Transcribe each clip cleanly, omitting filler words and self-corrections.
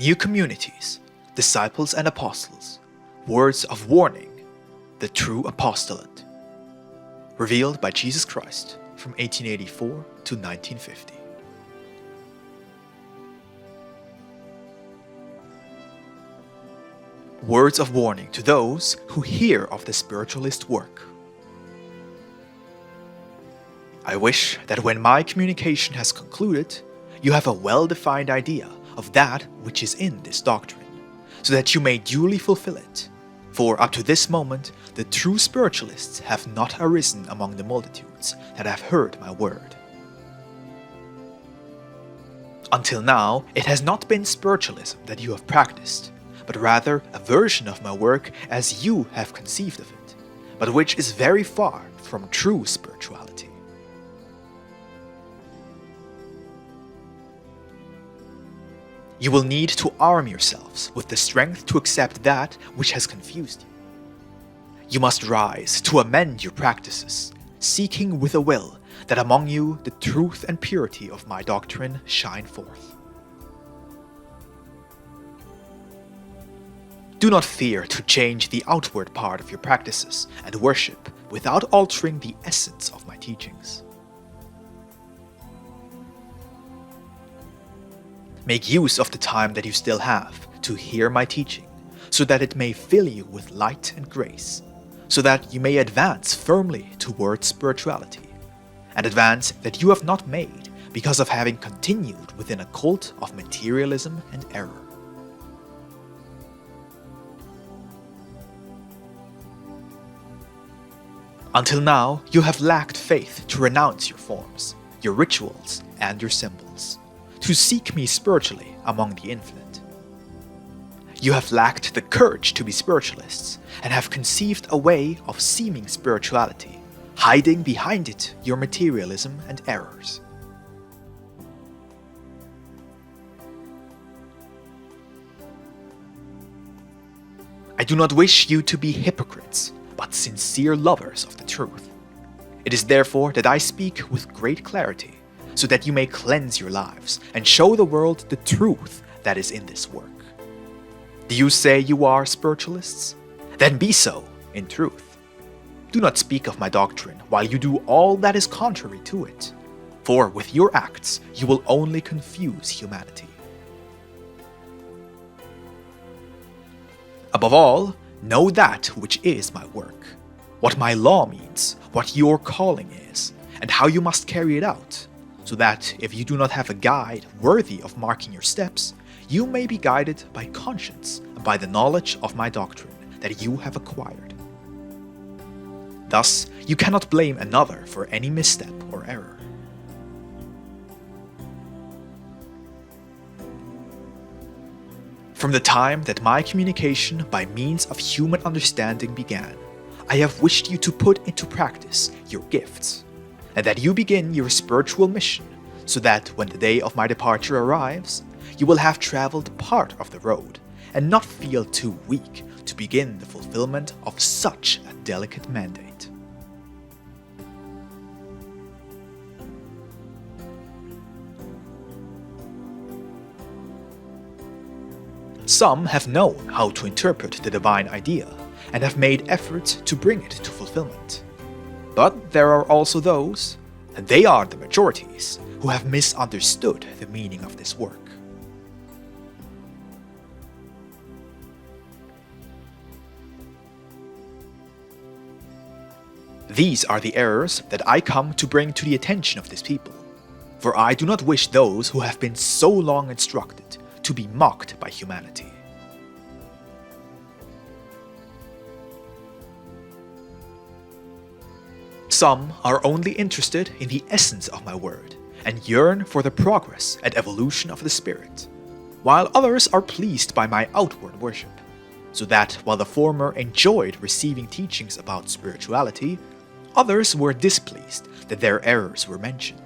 New communities, disciples and apostles, words of warning, the true apostolate. Revealed by Jesus Christ from 1884 to 1950. Words of warning to those who hear of the spiritualist work. I wish that when my communication has concluded, you have a well-defined idea of that which is in this doctrine, so that you may duly fulfill it. For up to this moment, the true spiritualists have not arisen among the multitudes that have heard my word. Until now, it has not been spiritualism that you have practiced, but rather a version of my work as you have conceived of it, but which is very far from true spirituality. You will need to arm yourselves with the strength to accept that which has confused you. You must rise to amend your practices, seeking with a will that among you the truth and purity of my doctrine shine forth. Do not fear to change the outward part of your practices and worship without altering the essence of my teachings. Make use of the time that you still have to hear my teaching, so that it may fill you with light and grace, so that you may advance firmly towards spirituality, an advance that you have not made because of having continued within a cult of materialism and error. Until now, you have lacked faith to renounce your forms, your rituals, and your symbols, to seek me spiritually among the infinite. You have lacked the courage to be spiritualists and have conceived a way of seeming spirituality, hiding behind it your materialism and errors. I do not wish you to be hypocrites, but sincere lovers of the truth. It is therefore that I speak with great clarity, so that you may cleanse your lives and show the world the truth that is in this work. Do you say you are spiritualists? Then be so, in truth. Do not speak of my doctrine while you do all that is contrary to it, for with your acts you will only confuse humanity. Above all, know that which is my work, what my law means, what your calling is, and how you must carry it out, so that if you do not have a guide worthy of marking your steps, you may be guided by conscience and by the knowledge of my doctrine that you have acquired. Thus, you cannot blame another for any misstep or error. From the time that my communication by means of human understanding began, I have wished you to put into practice your gifts, and that you begin your spiritual mission, so that when the day of my departure arrives, you will have traveled part of the road and not feel too weak to begin the fulfillment of such a delicate mandate. Some have known how to interpret the divine idea and have made efforts to bring it to fulfillment. But there are also those, and they are the majorities, who have misunderstood the meaning of this work. These are the errors that I come to bring to the attention of this people, for I do not wish those who have been so long instructed to be mocked by humanity. Some are only interested in the essence of my word and yearn for the progress and evolution of the Spirit, while others are pleased by my outward worship, so that while the former enjoyed receiving teachings about spirituality, others were displeased that their errors were mentioned.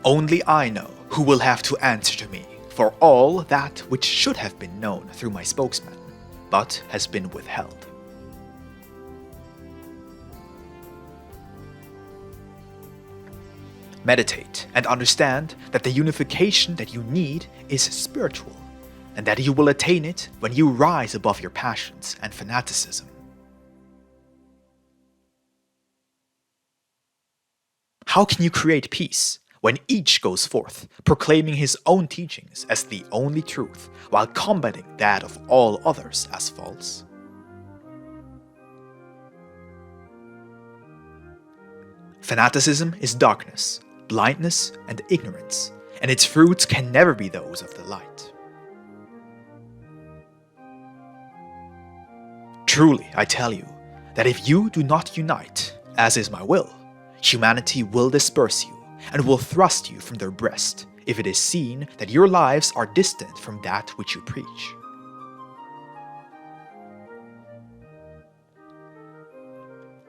Only I know who will have to answer to me for all that which should have been known through my spokesman, but has been withheld. Meditate and understand that the unification that you need is spiritual, and that you will attain it when you rise above your passions and fanaticism. How can you create peace when each goes forth, proclaiming his own teachings as the only truth, while combating that of all others as false? Fanaticism is darkness, blindness, and ignorance, and its fruits can never be those of the light. Truly, I tell you, that if you do not unite, as is my will, humanity will disperse you, and will thrust you from their breast, if it is seen that your lives are distant from that which you preach.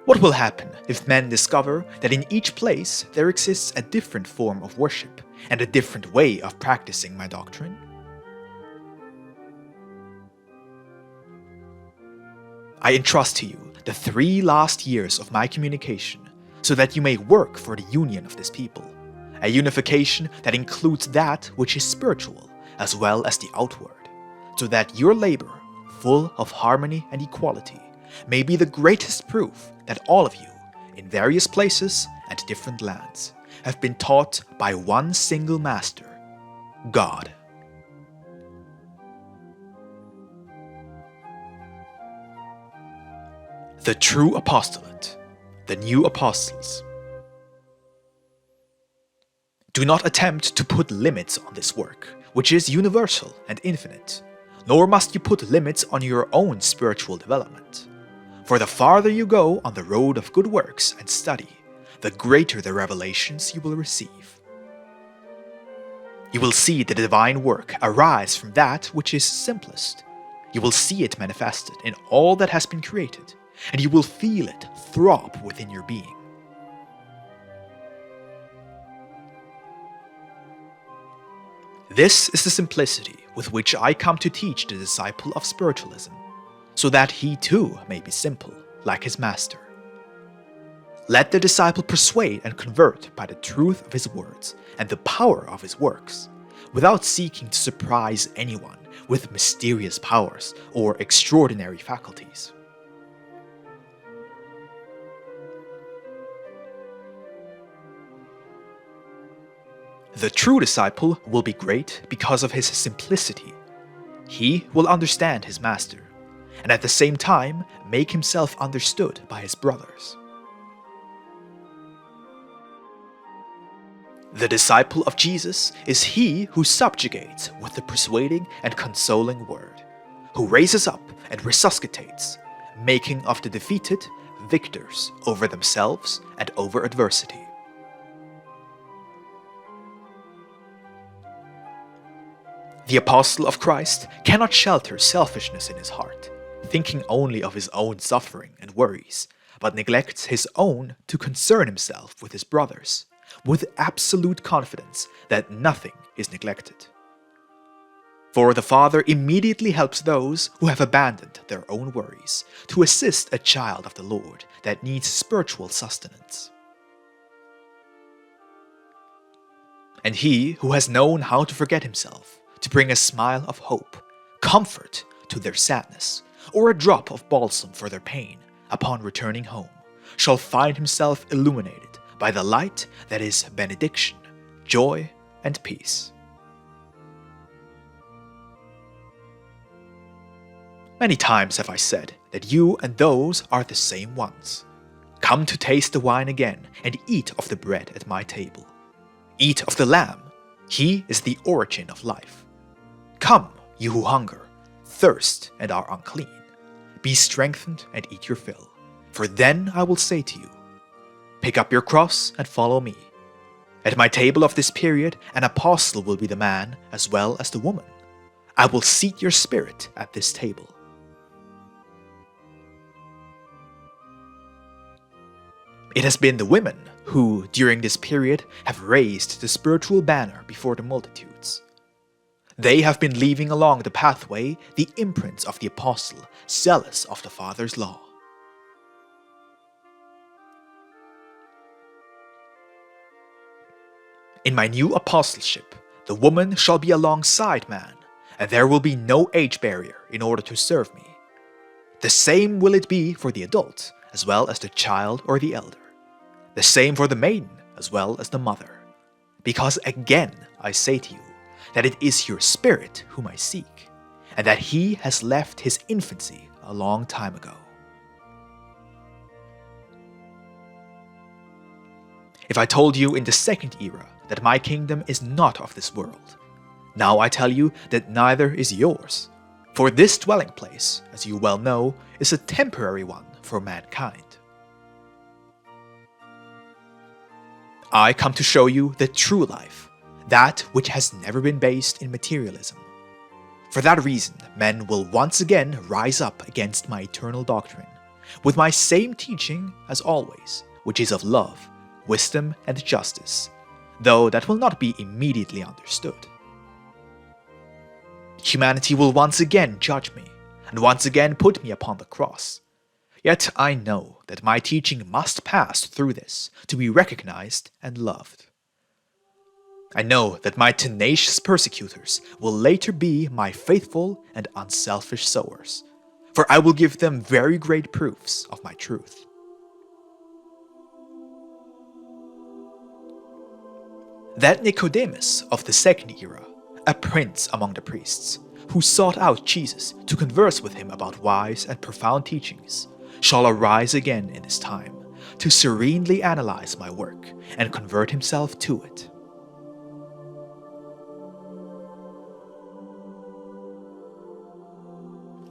What will happen if men discover that in each place there exists a different form of worship and a different way of practicing my doctrine? I entrust to you the 3 last years of my communication, so that you may work for the union of this people, a unification that includes that which is spiritual as well as the outward, so that your labor, full of harmony and equality, may be the greatest proof that all of you, in various places and different lands, have been taught by one single master, God. The true apostolate, the new apostles. Do not attempt to put limits on this work, which is universal and infinite, nor must you put limits on your own spiritual development. For the farther you go on the road of good works and study, the greater the revelations you will receive. You will see the divine work arise from that which is simplest. You will see it manifested in all that has been created, and you will feel it throb within your being. This is the simplicity with which I come to teach the disciple of spiritualism, so that he too may be simple, like his master. Let the disciple persuade and convert by the truth of his words and the power of his works, without seeking to surprise anyone with mysterious powers or extraordinary faculties. The true disciple will be great because of his simplicity. He will understand his master, and at the same time make himself understood by his brothers. The disciple of Jesus is he who subjugates with the persuading and consoling word, who raises up and resuscitates, making of the defeated victors over themselves and over adversity. The apostle of Christ cannot shelter selfishness in his heart, thinking only of his own suffering and worries, but neglects his own to concern himself with his brothers, with absolute confidence that nothing is neglected. For the Father immediately helps those who have abandoned their own worries to assist a child of the Lord that needs spiritual sustenance. And he who has known how to forget himself, to bring a smile of hope, comfort to their sadness, or a drop of balsam for their pain upon returning home, shall find himself illuminated by the light that is benediction, joy, and peace. Many times have I said that you and those are the same ones. Come to taste the wine again and eat of the bread at my table. Eat of the Lamb. He is the origin of life. Come, you who hunger, thirst, and are unclean. Be strengthened and eat your fill. For then I will say to you, pick up your cross and follow me. At my table of this period, an apostle will be the man as well as the woman. I will seat your spirit at this table. It has been the women who, during this period, have raised the spiritual banner before the multitudes. They have been leaving along the pathway the imprints of the apostle, zealous of the Father's law. In my new apostleship, the woman shall be alongside man, and there will be no age barrier in order to serve me. The same will it be for the adult, as well as the child or the elder. The same for the maiden, as well as the mother. Because again I say to you, that it is your spirit whom I seek, and that he has left his infancy a long time ago. If I told you in the second era that my kingdom is not of this world, now I tell you that neither is yours. For this dwelling place, as you well know, is a temporary one for mankind. I come to show you the true life, that which has never been based in materialism. For that reason, men will once again rise up against my eternal doctrine, with my same teaching as always, which is of love, wisdom, and justice, though that will not be immediately understood. Humanity will once again judge me, and once again put me upon the cross. Yet I know that my teaching must pass through this to be recognized and loved. I know that my tenacious persecutors will later be my faithful and unselfish sowers, for I will give them very great proofs of my truth. That Nicodemus of the second era, a prince among the priests, who sought out Jesus to converse with him about wise and profound teachings, shall arise again in his time, to serenely analyze my work and convert himself to it.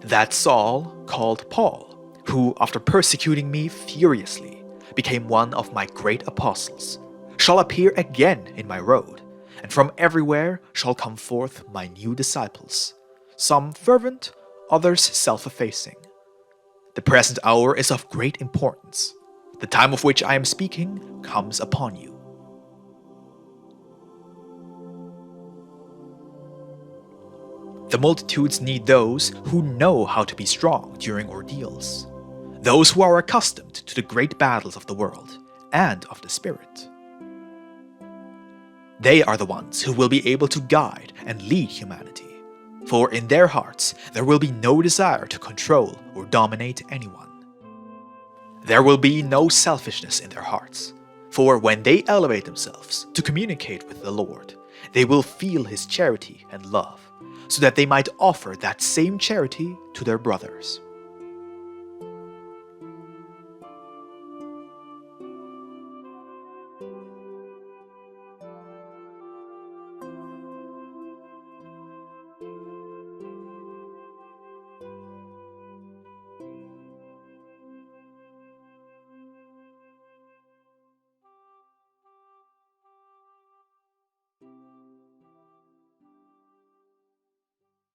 That Saul, called Paul, who, after persecuting me furiously, became one of my great apostles, shall appear again in my road, and from everywhere shall come forth my new disciples, some fervent, others self-effacing. The present hour is of great importance. The time of which I am speaking comes upon you. The multitudes need those who know how to be strong during ordeals, those who are accustomed to the great battles of the world and of the Spirit. They are the ones who will be able to guide and lead humanity, for in their hearts there will be no desire to control or dominate anyone. There will be no selfishness in their hearts, for when they elevate themselves to communicate with the Lord, they will feel His charity and love, so that they might offer that same charity to their brothers.